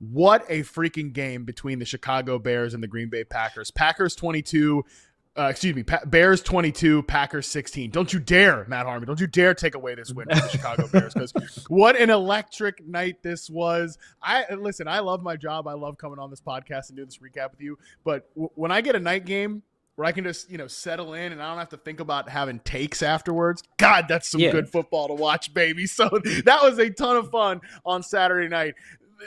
What a freaking game between the Chicago Bears and the Green Bay Packers. Bears 22, Packers 16. Don't you dare, Matt Harmon. Don't you dare take away this win from the Chicago Bears, because what an electric night this was. Listen, I love my job. I love coming on this podcast and doing this recap with you. But when I get a night game where I can just, settle in and I don't have to think about having takes afterwards, God, that's some good football to watch, baby. So that was a ton of fun on Saturday night.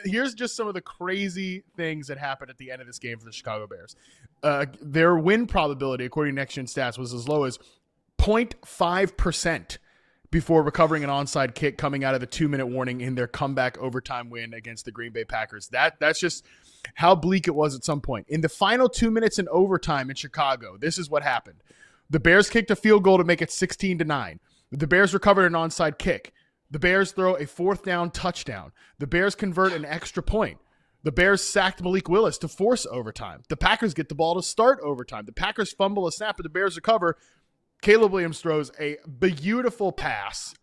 Here's just some of the crazy things that happened at the end of this game for the Chicago Bears. Their win probability, according to Next Gen Stats, was as low as 0.5% before recovering an onside kick coming out of the 2-minute warning in their comeback overtime win against the Green Bay Packers. That's just how bleak it was at some point. In the final 2 minutes in overtime in Chicago, this is what happened. The Bears kicked a field goal to make it 16-9. The Bears recovered an onside kick. The Bears throw a 4th down touchdown. The Bears convert an extra point. The Bears sacked Malik Willis to force overtime. The Packers get the ball to start overtime. The Packers fumble a snap, but the Bears recover. Caleb Williams throws a beautiful pass.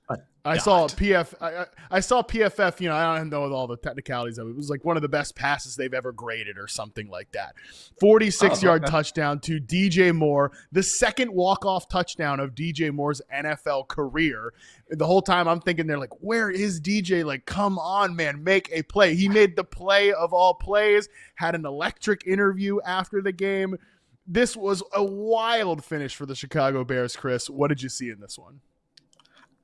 I saw PFF, I don't know all the technicalities of it. It was like one of the best passes they've ever graded or something like that. 46-yard touchdown to DJ Moore, the second walk-off touchdown of DJ Moore's NFL career. The whole time I'm thinking, they're like, where is DJ? Like, come on, man, make a play. He made the play of all plays, had an electric interview after the game. This was a wild finish for the Chicago Bears, Chris. What did you see in this one?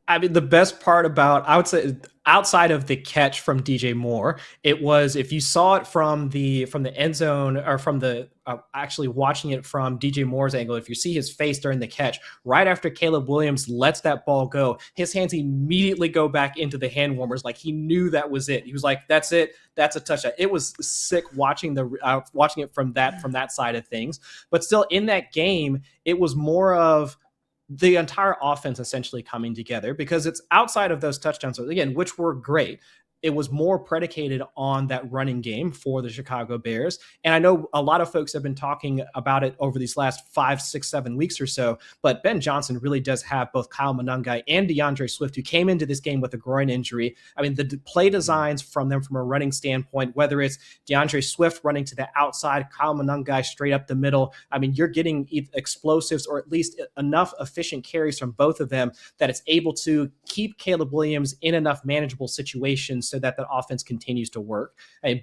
I mean, the best part about, I would say, outside of the catch from DJ Moore, it was, if you saw it from the end zone, or from the actually watching it from DJ Moore's angle, if you see his face during the catch, right after Caleb Williams lets that ball go, his hands immediately go back into the hand warmers, like he knew that was it. He was like, "That's it, that's a touchdown." It was sick watching it from that side of things. But still, in that game, it was more of the entire offense essentially coming together, because it's outside of those touchdowns, again, which were great. It was more predicated on that running game for the Chicago Bears. And I know a lot of folks have been talking about it over these last 5, 6, 7 weeks or so, but Ben Johnson really does have both Kyle Monangai and DeAndre Swift, who came into this game with a groin injury. I mean, the play designs from them from a running standpoint, whether it's DeAndre Swift running to the outside, Kyle Monangai straight up the middle, I mean, you're getting explosives, or at least enough efficient carries from both of them that it's able to keep Caleb Williams in enough manageable situations so that the offense continues to work.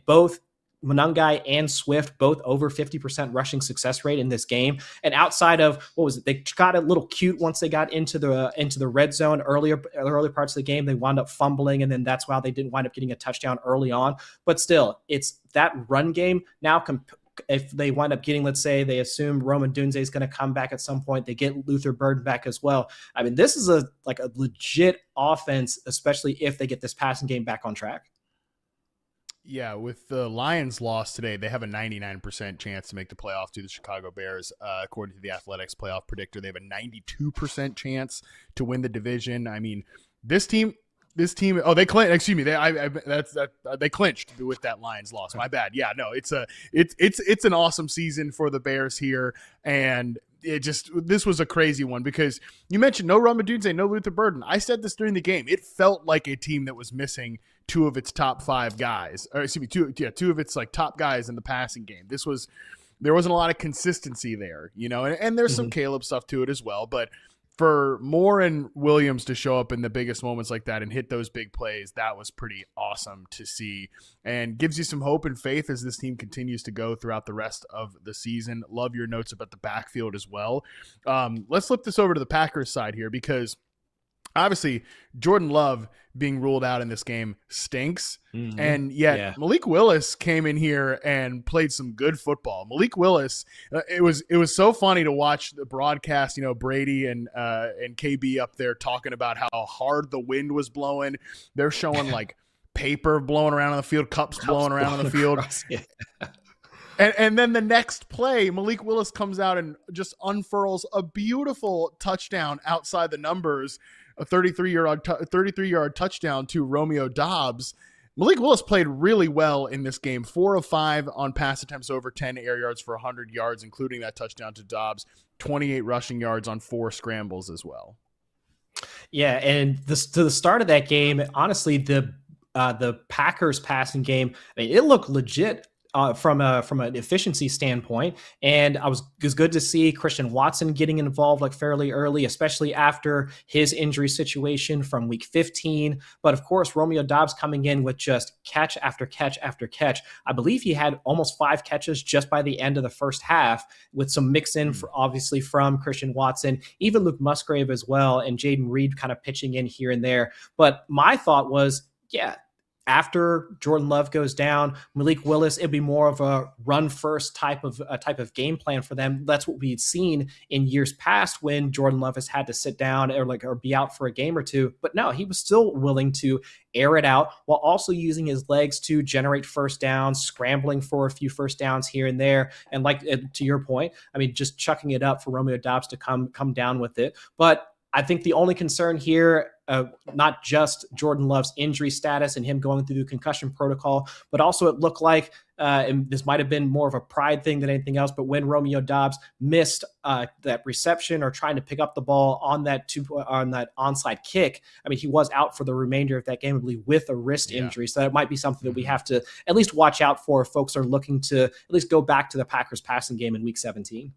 Both Monangai and Swift, both over 50% rushing success rate in this game. And outside of, they got a little cute once they got into the red zone early parts of the game. They wound up fumbling, and then that's why they didn't wind up getting a touchdown early on. But still, it's that run game now. If they wind up getting, let's say they assume Roman Dunze is going to come back at some point, they get Luther Burden back as well. I mean, this is a legit offense, especially if they get this passing game back on track. Yeah, with the Lions loss today, they have a 99% chance to make the playoff to the Chicago Bears. According to the Athletics playoff predictor, they have a 92% chance to win the division. I mean, this team, they clinched. Excuse me. They clinched with that Lions loss. My bad. Yeah, no, it's an awesome season for the Bears here, and this was a crazy one, because you mentioned no Roma Dunze, no Luther Burden. I said this during the game. It felt like a team that was missing two of its top 5 guys, or excuse me, two of its top guys in the passing game. There wasn't a lot of consistency there, and there's some Caleb stuff to it as well, but for Moore and Williams to show up in the biggest moments like that and hit those big plays, that was pretty awesome to see, and gives you some hope and faith as this team continues to go throughout the rest of the season. Love your notes about the backfield as well. Let's flip this over to the Packers side here, because obviously Jordan Love being ruled out in this game stinks. Mm-hmm. And yet Malik Willis came in here and played some good football. Malik Willis, it was so funny to watch the broadcast, Brady and KB up there talking about how hard the wind was blowing. They're showing paper blowing around on the field, cups blowing around on the field. And then the next play, Malik Willis comes out and just unfurls a beautiful touchdown outside the numbers, a 33-yard touchdown to Romeo Doubs. Malik Willis played really well in this game, 4 of 5 on pass attempts over 10 air yards for 100 yards, including that touchdown to Doubs, 28 rushing yards on 4 scrambles as well. Yeah, and to the start of that game, honestly, the the Packers passing game, I mean, it looked legit from an efficiency standpoint. And it was good to see Christian Watson getting involved like fairly early, especially after his injury situation from week 15. But of course, Romeo Doubs coming in with just catch after catch after catch. I believe he had almost 5 catches just by the end of the first half, with some mix in obviously from Christian Watson, even Luke Musgrave as well, and Jaden Reed kind of pitching in here and there. But my thought was, yeah, after Jordan Love goes down, Malik Willis, it'd be more of a run first type of game plan for them. That's what we'd seen in years past when Jordan Love has had to sit down or be out for a game or two. But no, he was still willing to air it out while also using his legs to generate first downs, scrambling for a few first downs here and there. And like to your point, I mean, just chucking it up for Romeo Doubs to come down with it. But I think the only concern here, not just Jordan Love's injury status and him going through the concussion protocol, but also it looked like, and this might have been more of a pride thing than anything else, but when Romeo Doubs missed that reception or trying to pick up the ball on that onside kick, I mean, he was out for the remainder of that game, I believe, with a wrist injury. So that might be something that we have to at least watch out for if folks are looking to at least go back to the Packers passing game in week 17.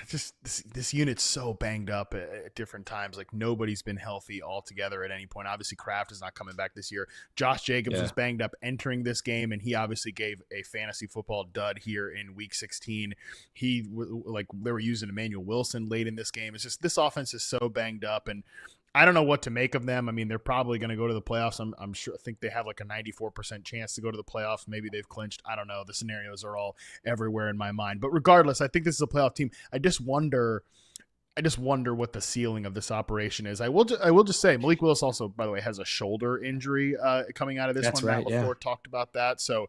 Just this unit's so banged up at different times. Like, nobody's been healthy altogether at any point. Obviously, Kraft is not coming back this year. Josh Jacobs was banged up entering this game, and he obviously gave a fantasy football dud here in week 16. They were using Emmanuel Wilson late in this game. It's just, this offense is so banged up, and I don't know what to make of them. I mean, they're probably going to go to the playoffs. I'm sure. I think they have like a 94% chance to go to the playoffs. Maybe they've clinched. I don't know. The scenarios are all everywhere in my mind. But regardless, I think this is a playoff team. I just wonder what the ceiling of this operation is. I will just say, Malik Willis also, by the way, has a shoulder injury coming out of this. That's one. Right, Matt LaFleur talked about that. So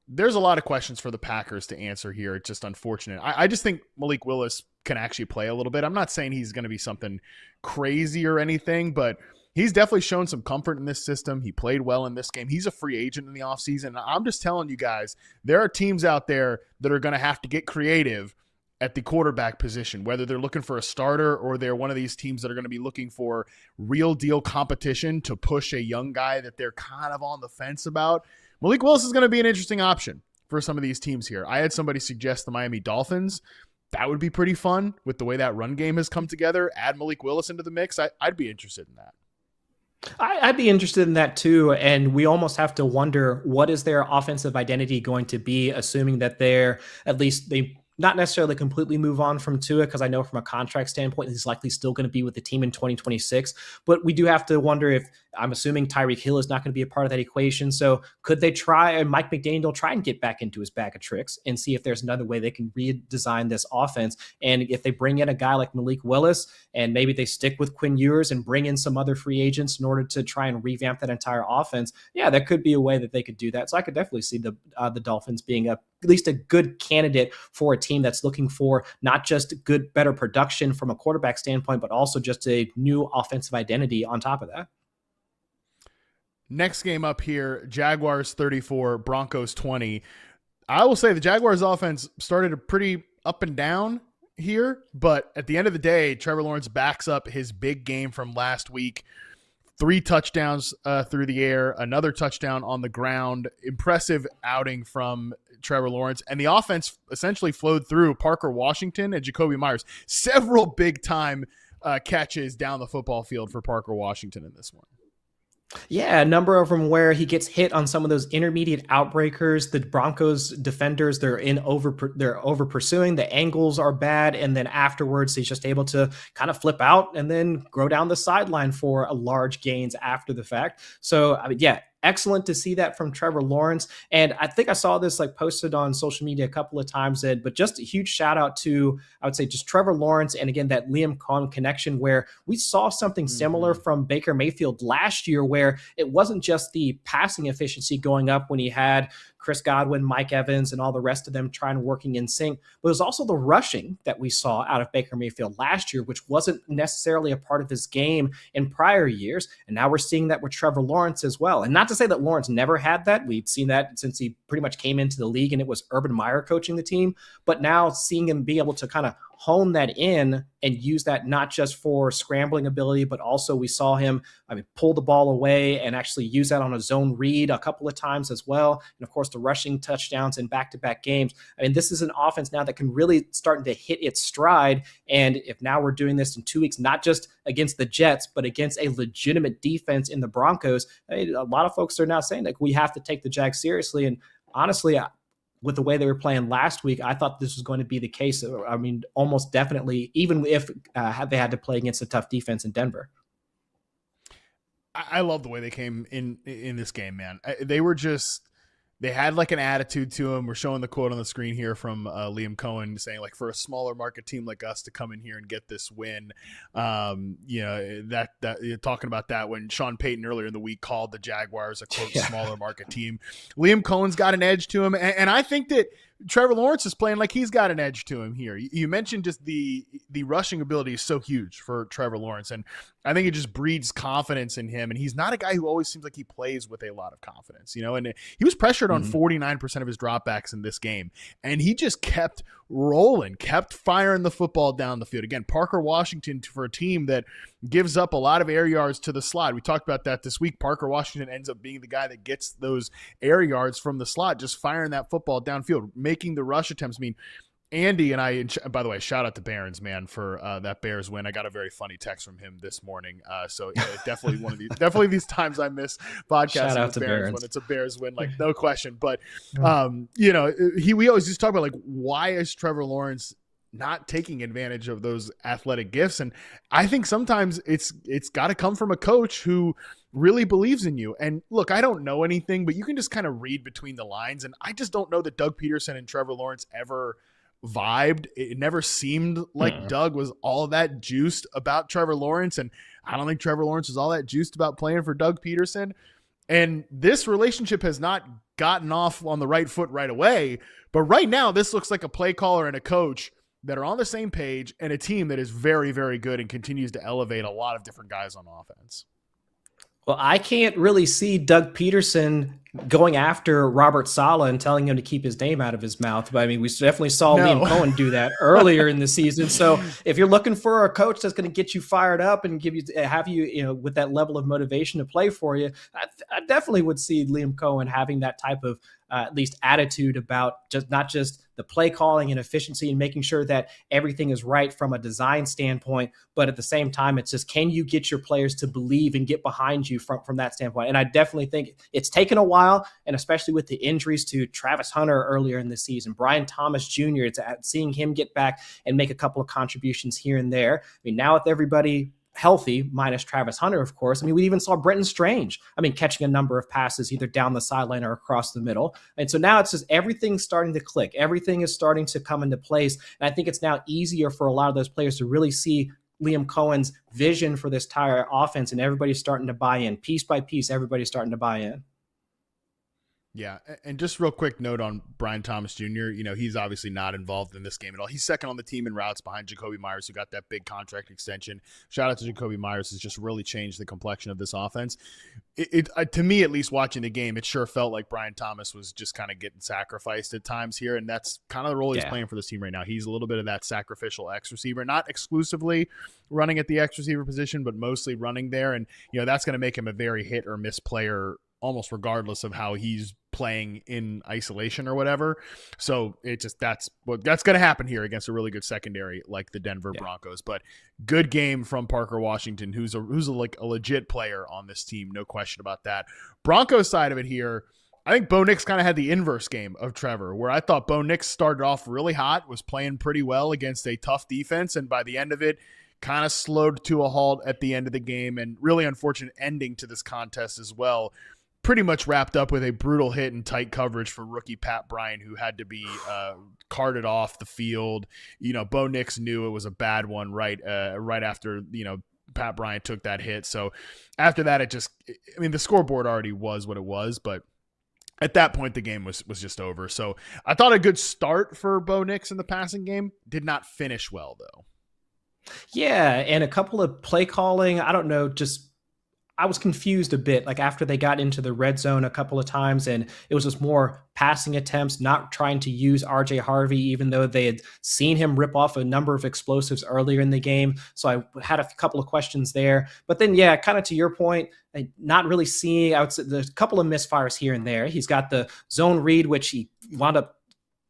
there's a lot of questions for the Packers to answer here. It's just unfortunate. I just think Malik Willis can actually play a little bit. I'm not saying he's going to be something crazy or anything, but he's definitely shown some comfort in this system. He played well in this game. He's a free agent in the offseason. I'm just telling you guys, there are teams out there that are going to have to get creative at the quarterback position, whether they're looking for a starter or they're one of these teams that are going to be looking for real deal competition to push a young guy that they're kind of on the fence about. Malik Willis is going to be an interesting option for some of these teams here. I had somebody suggest the Miami Dolphins. That would be pretty fun with the way that run game has come together. Add Malik Willis into the mix. I'd be interested in that. I'd be interested in that too. And we almost have to wonder, what is their offensive identity going to be, assuming that they not necessarily completely move on from Tua, because I know from a contract standpoint, he's likely still going to be with the team in 2026. But we do have to wonder if, I'm assuming Tyreek Hill is not going to be a part of that equation. So could they Mike McDaniel try and get back into his bag of tricks and see if there's another way they can redesign this offense? And if they bring in a guy like Malik Willis, and maybe they stick with Quinn Ewers and bring in some other free agents in order to try and revamp that entire offense, yeah, that could be a way that they could do that. So I could definitely see the Dolphins being at least a good candidate for a team that's looking for not just better production from a quarterback standpoint, but also just a new offensive identity on top of that. Next game up here, Jaguars 34, Broncos 20. I will say the Jaguars offense started a pretty up and down here, but at the end of the day, Trevor Lawrence backs up his big game from last week. 3 touchdowns through the air, another touchdown on the ground. Impressive outing from Trevor Lawrence. And the offense essentially flowed through Parker Washington and Jacoby Myers. Several big-time catches down the football field for Parker Washington in this one. Yeah, a number of them where he gets hit on some of those intermediate outbreakers. The Broncos defenders, they're over pursuing. The angles are bad, and then afterwards he's just able to kind of flip out and then go down the sideline for a large gains after the fact. So, I mean, yeah, excellent to see that from Trevor Lawrence. And I think I saw this like posted on social media a couple of times, Ed, but just a huge shout out to, I would say, just Trevor Lawrence. And again, that Liam Cohen connection, where we saw something similar from Baker Mayfield last year, where it wasn't just the passing efficiency going up when he had Chris Godwin, Mike Evans, and all the rest of them working in sync, but it was also the rushing that we saw out of Baker Mayfield last year, which wasn't necessarily a part of his game in prior years. And now we're seeing that with Trevor Lawrence as well. And not to say that Lawrence never had that. We've seen that since he pretty much came into the league and it was Urban Meyer coaching the team. But now seeing him be able to kind of hone that in and use that not just for scrambling ability, but also we saw him, pull the ball away and actually use that on a zone read a couple of times as well. And of course, the rushing touchdowns in back-to-back games. This is an offense now that can really start to hit its stride. And if now we're doing this in 2 weeks, not just against the Jets, but against a legitimate defense in the Broncos, a lot of folks are now saying like we have to take the Jags seriously. And honestly, with the way they were playing last week, I thought this was going to be the case. Almost definitely, even if they had to play against a tough defense in Denver. I love the way they came in this game, man. They had like an attitude to them. We're showing the quote on the screen here from Liam Cohen saying like, for a smaller market team like us to come in here and get this win. That you're talking about that when Sean Payton earlier in the week called the Jaguars a quote smaller market team. Liam Cohen's got an edge to him. And I think that Trevor Lawrence is playing like he's got an edge to him here. You mentioned just the rushing ability is so huge for Trevor Lawrence. And I think it just breeds confidence in him. And he's not a guy who always seems like he plays with a lot of confidence, and he was pressured on 49% of his dropbacks in this game. And he just kept rolling, kept firing the football down the field. Again, Parker Washington, for a team that gives up a lot of air yards to the slot. We talked about that this week. Parker Washington ends up being the guy that gets those air yards from the slot, just firing that football downfield, making the rush attempts. Andy and I, by the way, shout out to Barons, man, for that Bears win. I got a very funny text from him this morning. Definitely definitely these times I miss podcasting with Barons when it's a Bears win, like no question. But we always just talk about like, why is Trevor Lawrence not taking advantage of those athletic gifts? And I think sometimes it's got to come from a coach who really believes in you. And look, I don't know anything, but you can just kind of read between the lines. And I just don't know that Doug Peterson and Trevor Lawrence ever vibed. It never seemed like Doug was all that juiced about Trevor Lawrence. And I don't think Trevor Lawrence was all that juiced about playing for Doug Peterson. And this relationship has not gotten off on the right foot right away. But right now, this looks like a play caller and a coach that are on the same page and a team that is very, very good and continues to elevate a lot of different guys on offense. Well, I can't really see Doug Peterson going after Robert Saleh and telling him to keep his name out of his mouth. But we definitely saw Liam Cohen do that earlier in the season. So if you're looking for a coach that's going to get you fired up and have you with that level of motivation to play for you, I definitely would see Liam Cohen having that type of at least attitude about not just the play calling and efficiency and making sure that everything is right from a design standpoint, but at the same time, it's just, can you get your players to believe and get behind you from that standpoint? And I definitely think it's taken a while, and especially with the injuries to Travis Hunter earlier in the season, Brian Thomas Jr., it's seeing him get back and make a couple of contributions here and there. Now with everybody healthy, minus Travis Hunter, of course. We even saw Brenton Strange, catching a number of passes either down the sideline or across the middle. And so now it's just everything's starting to click. Everything is starting to come into place. And I think it's now easier for a lot of those players to really see Liam Cohen's vision for this entire offense, and everybody's starting to buy in. Piece by piece, everybody's starting to buy in. Yeah, and just real quick note on Brian Thomas Jr., he's obviously not involved in this game at all. He's second on the team in routes behind Jacoby Myers, who got that big contract extension. Shout out to Jacoby Myers, has just really changed the complexion of this offense. To me, at least watching the game, it sure felt like Brian Thomas was just kind of getting sacrificed at times here, and that's kind of the role he's playing for this team right now. He's a little bit of that sacrificial X receiver, not exclusively running at the X receiver position, but mostly running there, and that's going to make him a very hit or miss player almost regardless of how he's playing in isolation or whatever. So that's going to happen here against a really good secondary like the Denver Broncos. But good game from Parker Washington, who's a legit player on this team, no question about that. Broncos side of it here, I think Bo Nix kind of had the inverse game of Trevor, where I thought Bo Nix started off really hot, was playing pretty well against a tough defense, and by the end of it, kind of slowed to a halt at the end of the game, and really unfortunate ending to this contest as well. Pretty much wrapped up with a brutal hit and tight coverage for rookie Pat Bryant, who had to be carted off the field. Bo Nix knew it was a bad one right after, Pat Bryant took that hit. So after that, the scoreboard already was what it was, but at that point, the game was just over. So I thought a good start for Bo Nix in the passing game. Did not finish well, though. Yeah, and a couple of play calling, I don't know, I was confused a bit, like after they got into the red zone a couple of times, and it was just more passing attempts, not trying to use RJ Harvey, even though they had seen him rip off a number of explosives earlier in the game. So I had a couple of questions there. But then, yeah, kind of to your point, not really seeing, I would say there's a couple of misfires here and there. He's got the zone read, which he wound up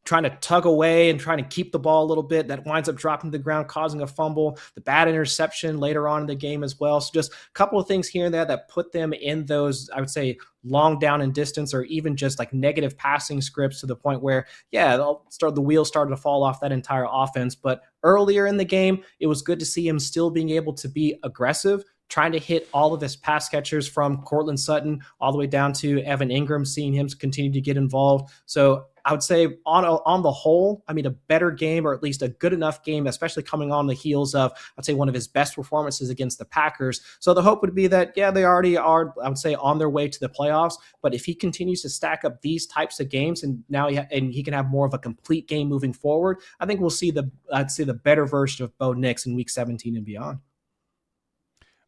trying to tug away and trying to keep the ball a little bit. That winds up dropping to the ground, causing a fumble. The bad interception later on in the game as well. So just a couple of things here and there that put them in those, I would say, long down and distance, or even just like negative passing scripts to the point where, yeah, the wheels started to fall off that entire offense. But earlier in the game, it was good to see him still being able to be aggressive, trying to hit all of his pass catchers from Cortland Sutton all the way down to Evan Ingram, seeing him continue to get involved. So I would say on the whole, I mean, a better game, or at least a good enough game, especially coming on the heels of, I'd say, one of his best performances against the Packers. So the hope would be that, yeah, they already are, I would say, on their way to the playoffs. But if he continues to stack up these types of games, and now he can have more of a complete game moving forward, I think we'll see the better version of Bo Nix in Week 17 and beyond.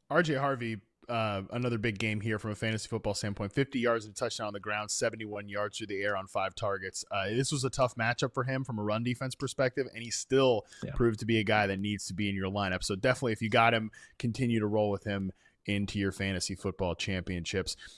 RJ Harvey, another big game here from a fantasy football standpoint. 50 yards and a touchdown on the ground, 71 yards through the air on 5 targets. This was a tough matchup for him from a run defense perspective, and he still proved to be a guy that needs to be in your lineup. So definitely, if you got him, continue to roll with him into your fantasy football championships.